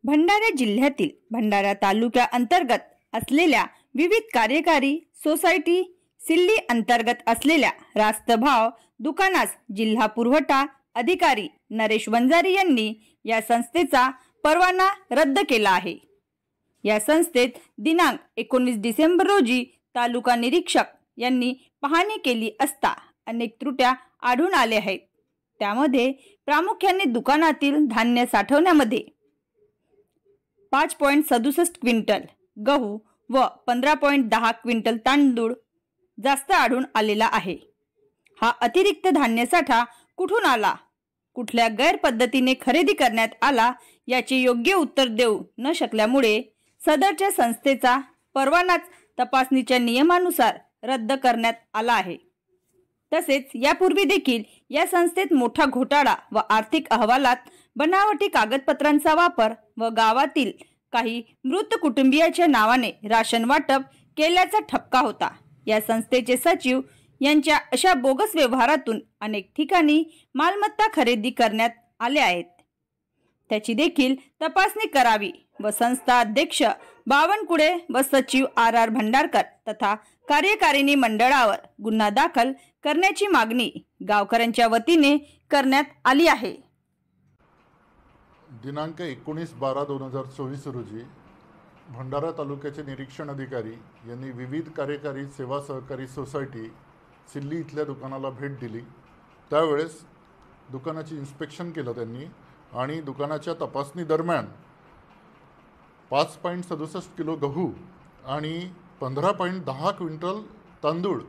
भंडारा जिल्ह्यातील भंडारा तालुक्या अंतर्गत असलेल्या विविध कार्यकारी सोसायटी सिल्ली अंतर्गत असलेल्या रास्तभाव दुकानास जिल्हा पुरवठा अधिकारी नरेश वंजारी यांनी या संस्थेचा परवाना रद्द केला आहे। या संस्थेत दिनांक 19 डिसेंबर रोजी तालुका निरीक्षक यांनी पाहणी केली असता अनेक त्रुट्या आढळून आल्या आहेत। त्यामध्ये प्रामुख्याने दुकानातील धान्य साठवण्यामध्ये 5.67 क्विंटल गहू व 15.10 क्विंटल तांदूळ जास्त आढळून आलेला आहे। हा अतिरिक्त धान्य साठा कुठून आला, कुठल्या गैरपद्धतीने खरेदी करण्यात आला याचे योग्य उत्तर देऊ न शकल्यामुळे सदरच्या संस्थेचा परवानाच तपासणीच्या नियमानुसार रद्द करण्यात आला आहे। तसेच यापूर्वी देखील या संस्थेत मोठा घोटाळा व आर्थिक अहवालात बनावटी कागदपत्रांचा वापर व गावातील काही मृत कुटुंबियाच्या नावाने राशन वाटप केल्याचा ठपका होता। या संस्थेचे सचिव यांच्या अशा बोगस व्यवहारातून अनेक ठिकाणी मालमत्ता खरेदी करण्यात आले आहेत। त्याची देखील तपासणी करावी व संस्था अध्यक्ष बावनकुळे व सचिव आर भंडारकर तथा कार्यकारिणी मंडळावर गुन्हा दाखल करण्याची मागणी गावकऱ्यांच्या वतीने करण्यात आली आहे। दिनांक 19/12/2024 रोजी भंडारा तालुक्याचे निरीक्षण अधिकारी यांनी विविध कार्यकारी सेवा सहकारी सोसायटी सिल्ली इथल्या दुकानाला भेट दिली। त्यावेळेस दुकानाची इन्स्पेक्शन केलं त्यांनी आणि दुकानाच्या तपासणी दरम्यान 5.67 किलो गहू आणि 15.10 क्विंटल तांदूळ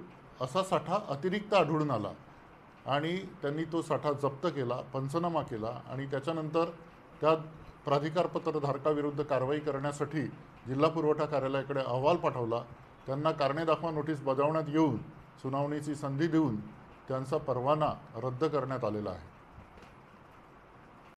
असा साठा अतिरिक्त आढळून आला आणि त्यांनी तो साठा जप्त केला, पंचनामा केला आणि त्याच्यानंतर त्या प्राधिकारपत्र धारकाविरुद्ध कारवाई करण्यासाठी जिल्हा पुरवठा कार्यालयाकडे अहवाल पाठवला। त्यांना कारणे दाखवा नोटीस बजावण्यात येऊन सुनावणीची संधी देऊन त्यांचा परवाना रद्द करण्यात आलेला आहे।